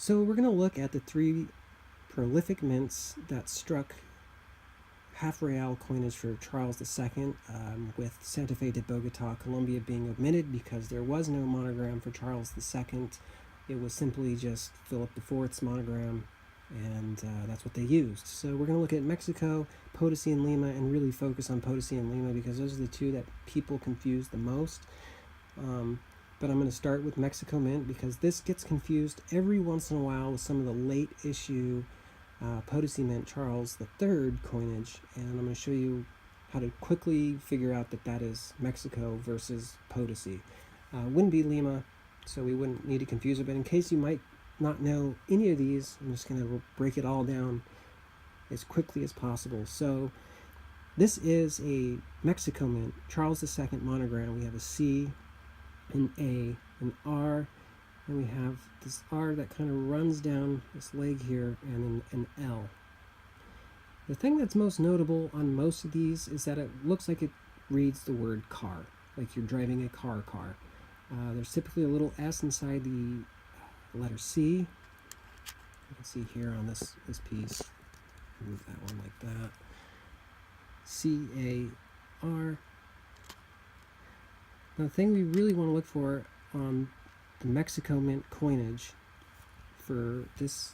So we're going to look at the three prolific mints that struck half-real coinage for Charles II, with Santa Fe de Bogota, Colombia being omitted because there was no monogram for Charles II. It was simply just Philip IV's monogram, and that's what they used. So we're going to look at Mexico, Potosi, and Lima, and really focus on Potosi and Lima because those are the two that people confuse the most. But I'm going to start with Mexico Mint because this gets confused every once in a while with some of the late issue Potosi Mint Charles III coinage, and I'm going to show you how to quickly figure out that that is Mexico versus Potosi. Wouldn't be Lima, so we wouldn't need to confuse it, but in case you might not know any of these, I'm just going to break it all down as quickly as possible. So this is a Mexico Mint, Charles II monogram. We have a C, an A, an R, and we have this R that kind of runs down this leg here, and an L. The thing that's most notable on most of these is that it looks like it reads the word car, like you're driving a car. There's typically a little S inside the letter C. You can see here on this piece. Move that one like that. C-A-R. Now the thing we really want to look for on the Mexico Mint coinage for this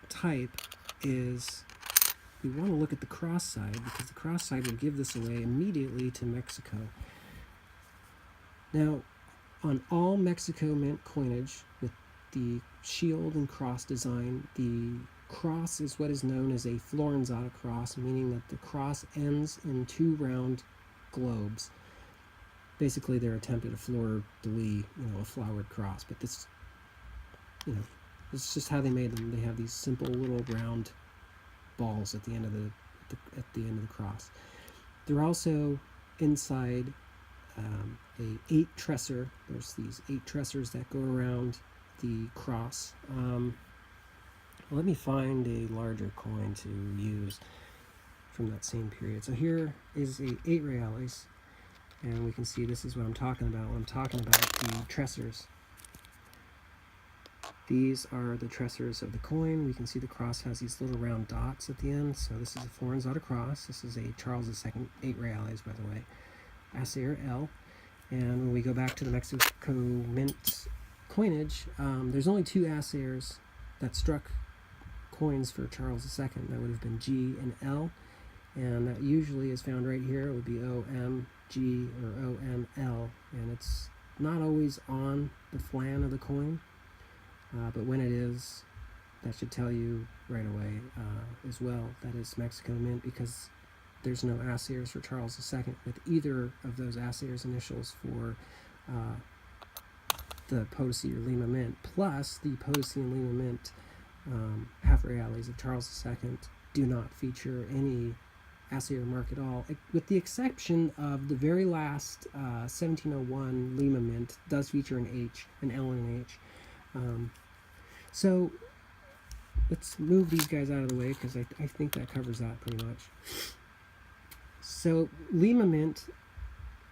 type is we want to look at the cross side, because the cross side will give this away immediately to Mexico. Now, on all Mexico Mint coinage with the shield and cross design, the cross is what is known as a Florenzata cross, meaning that the cross ends in two round globes. Basically, their attempt at a fleur-de-lis, a flowered cross. But this, it's just how they made them. They have these simple little round balls at the end of the cross. They're also inside a 8 tresser. There's these 8 tressers that go around the cross. Let me find a larger coin to use from that same period. So here is a 8 reales. And we can see this is what I'm talking about when I'm talking about the tressers. These are the tressers of the coin. We can see the cross has these little round dots at the end. So this is a Florenzata cross. This is a Charles II 8 reales, by the way. Assayer L. And when we go back to the Mexico Mint coinage, there's only 2 assayers that struck coins for Charles II. That would have been G and L. And that usually is found right here. It would be O-M. G or OML, and it's not always on the flan of the coin, but when it is, that should tell you right away as well that it's Mexico Mint, because there's no assayers for Charles II with either of those assayers initials for the Potosi or Lima Mint. Plus, the Potosi and Lima Mint half reales of Charles II do not feature any assayer mark at all, with the exception of the very last 1701 Lima Mint does feature an H, an L and an H. So let's move these guys out of the way because I think that covers that pretty much. So Lima Mint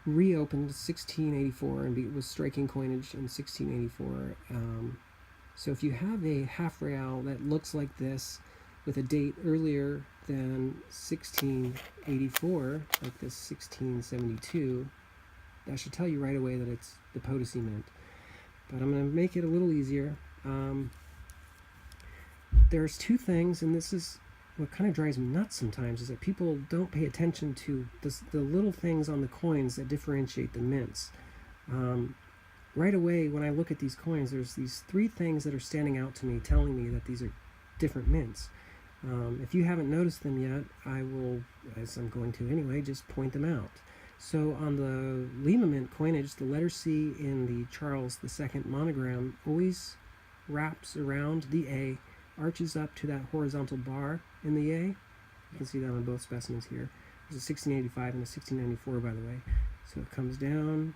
reopened 1684 and was striking coinage in 1684. So if you have a half real that looks like this with a date earlier than 1684, like this 1672, that should tell you right away that it's the Potosi Mint. But I'm going to make it a little easier. There's 2 things, and this is what kind of drives me nuts sometimes, is that people don't pay attention to the little things on the coins that differentiate the mints. Right away, when I look at these coins, there's these 3 things that are standing out to me, telling me that these are different mints. If you haven't noticed them yet, I will, as I'm going to anyway, just point them out. So on the Lima Mint coinage, the letter C in the Charles II monogram always wraps around the A, arches up to that horizontal bar in the A. You can see that on both specimens here. There's a 1685 and a 1694, by the way. So it comes down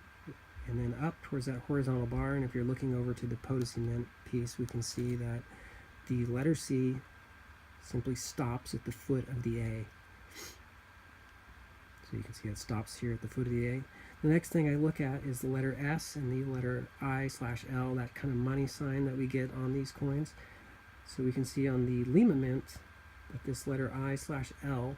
and then up towards that horizontal bar, and if you're looking over to the Potosi Mint piece, we can see that the letter C simply stops at the foot of the A. So you can see it stops here at the foot of the A. The next thing I look at is the letter S and the letter I/L, that kind of money sign that we get on these coins. So we can see on the Lima mint that this letter I/L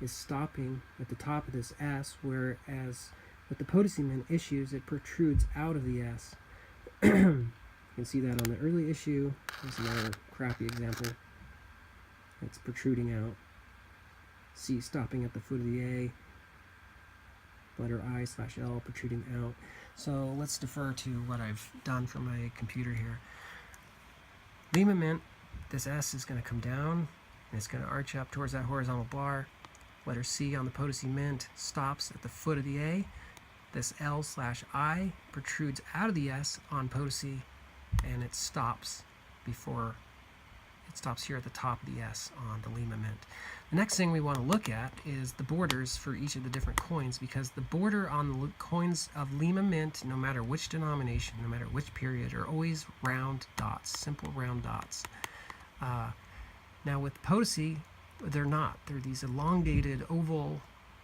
is stopping at the top of this S, whereas with the Potosi mint issues, it protrudes out of the S. You can see that on the early issue. There's another crappy example. It's protruding out. C stopping at the foot of the A. Letter I/L protruding out. So let's defer to what I've done for my computer here. Lima mint, this S is going to come down, and it's going to arch up towards that horizontal bar. Letter C on the Potosi mint stops at the foot of the A. This L/I protrudes out of the S on Potosi, and it stops here at the top of the S on the Lima mint. The next thing we want to look at is the borders for each of the different coins, because the border on the coins of Lima mint, no matter which denomination, no matter which period, are always round dots, simple round dots. Now with Potosi, they're not. They're these elongated, oval,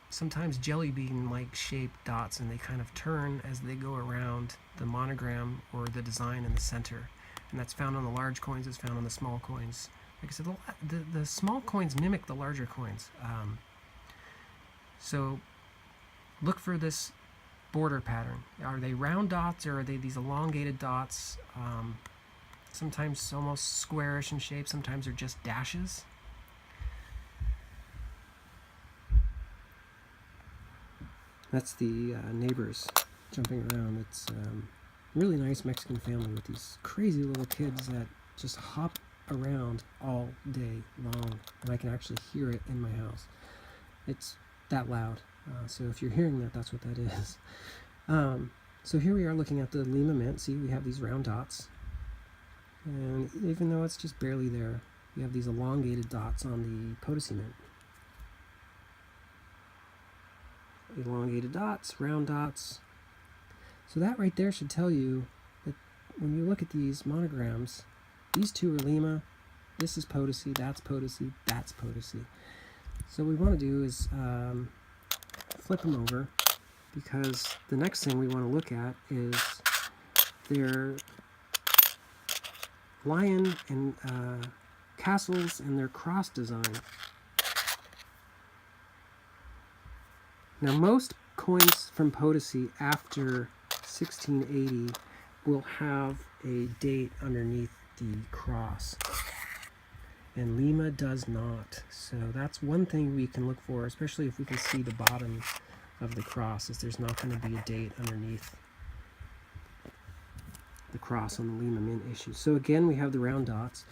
sometimes jelly bean-like shaped dots, and they kind of turn as they go around the monogram or the design in the center. And that's found on the large coins, it's found on the small coins. Like I said, the small coins mimic the larger coins. So look for this border pattern. Are they round dots, or are they these elongated dots? Sometimes almost squarish in shape, sometimes they're just dashes. That's the neighbors jumping around. It's a really nice Mexican family with these crazy little kids that just hop around all day long, and I can actually hear it in my house. It's that loud. So if you're hearing that, that's what that is. So here we are looking at the Lima mint. See, we have these round dots, and even though it's just barely there, we have these elongated dots on the Potosi mint. Elongated dots, round dots. So that right there should tell you that when you look at these monograms, these two are Lima, this is Potosi, that's Potosi, that's Potosi. So what we want to do is flip them over, because the next thing we want to look at is their lion and castles and their cross design. Now most coins from Potosi after 1680 will have a date underneath the cross, and Lima does not. So that's one thing we can look for, especially if we can see the bottom of the cross, is there's not going to be a date underneath the cross on the Lima mint issue. So again, we have the round dots.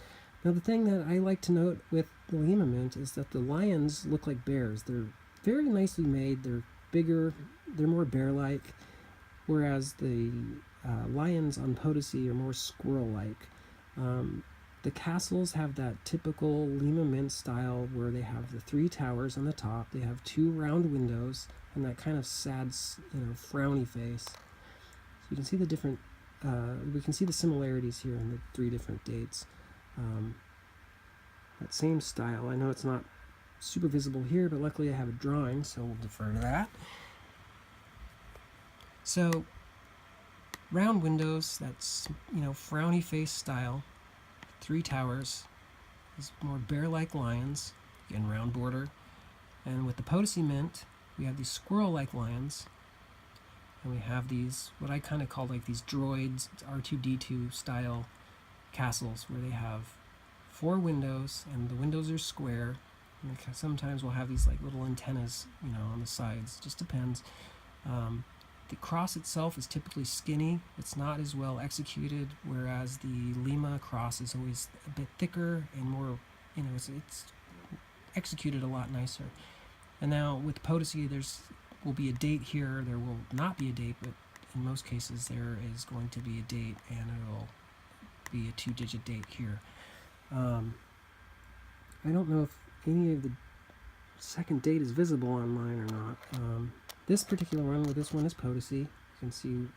Now the thing that I like to note with the Lima mint is that the lions look like bears. They're very nicely made, they're bigger, they're more bear-like, whereas the lions on Potosi are more squirrel-like. The castles have that typical Lima mint style where they have the three towers on the top, they have two round windows, and that kind of sad, frowny face. So you can see the different, we can see the similarities here in the three different dates. That same style, I know it's not super visible here, but luckily I have a drawing, so we'll defer to that. So round windows, that's frowny face style. Three towers, these more bear-like lions, again round border. And with the Potosi mint, we have these squirrel-like lions, and we have these what I kind of call like these droids, R2D2 style castles, where they have four windows, and the windows are square. And sometimes we'll have these like little antennas, on the sides. Just depends. The cross itself is typically skinny. It's not as well executed, whereas the Lima cross is always a bit thicker and more, it's executed a lot nicer. And now with Potosi, will be a date here. There will not be a date, but in most cases there is going to be a date, and it'll be a 2-digit date here. I don't know if any of the second date is visible online or not. This particular one, this one is Potosi. You can see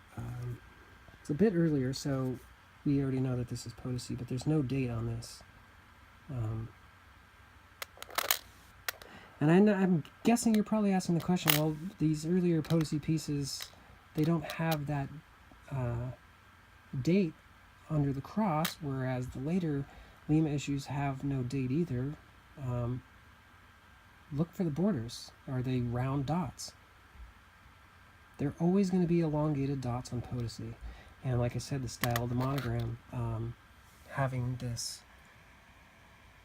it's a bit earlier, so we already know that this is Potosi, but there's no date on this. And I'm guessing you're probably asking the question, well, these earlier Potosi pieces, they don't have that date under the cross, whereas the later Lima issues have no date either. Look for the borders. Are they round dots? They're always going to be elongated dots on Potosi. And like I said, the style of the monogram, having this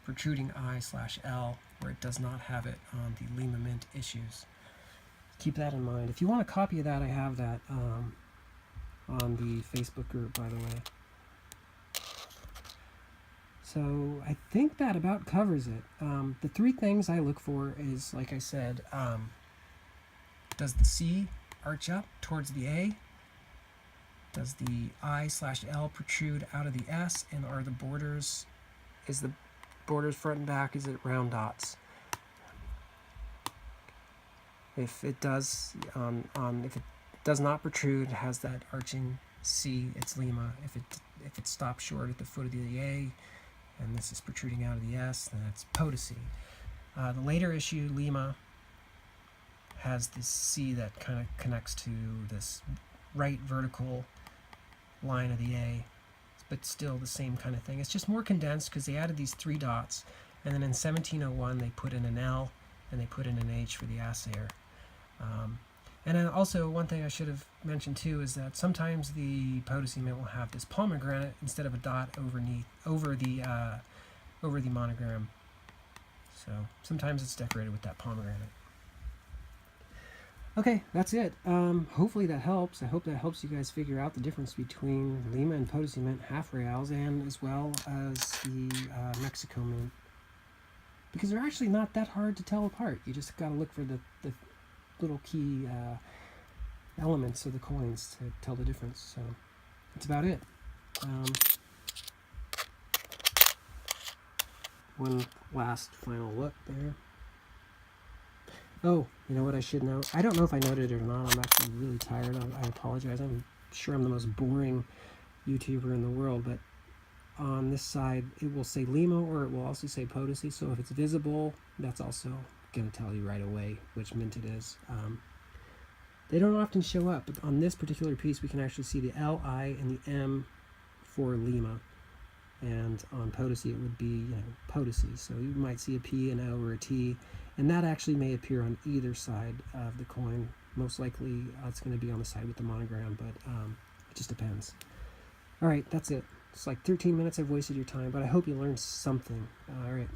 protruding I/L where it does not have it on the Lima Mint issues. Keep that in mind. If you want a copy of that, I have that on the Facebook group, by the way. So I think that about covers it. The three things I look for is, like I said, does the C arch up towards the A? Does the I/L protrude out of the S? And are the borders, is the borders front and back, is it round dots? If it does, if it does not protrude, has that arching C, it's Lima. If it stops short at the foot of the A, and this is protruding out of the S, then it's Potosi. The later issue, Lima, has this C that kind of connects to this right vertical line of the A, but still the same kind of thing. It's just more condensed because they added these 3 dots, and then in 1701 they put in an L and they put in an H for the Assayer. And then also, one thing I should have mentioned too is that sometimes the Potosi mint will have this pomegranate instead of a dot over the monogram. So sometimes it's decorated with that pomegranate. Okay, that's it. Hopefully that helps. I hope that helps you guys figure out the difference between Lima and Potosi mint half reals, and as well as the Mexico mint, because they're actually not that hard to tell apart. You just got to look for the little key elements of the coins to tell the difference. So that's about it. One last final look there. Oh, you know what I should know? I don't know if I noted it or not. I'm actually really tired. I apologize. I'm sure I'm the most boring YouTuber in the world, but on this side it will say Lima, or it will also say Potosi. So if it's visible, that's also going to tell you right away which mint it is. They don't often show up, but on this particular piece we can actually see the L, I, and the M for Lima. And on Potosi it would be, Potosi. So you might see a P, an O, or a T, and that actually may appear on either side of the coin. Most likely it's going to be on the side with the monogram, but it just depends. Alright, that's it. It's like 13 minutes I've wasted your time, but I hope you learned something. Alright.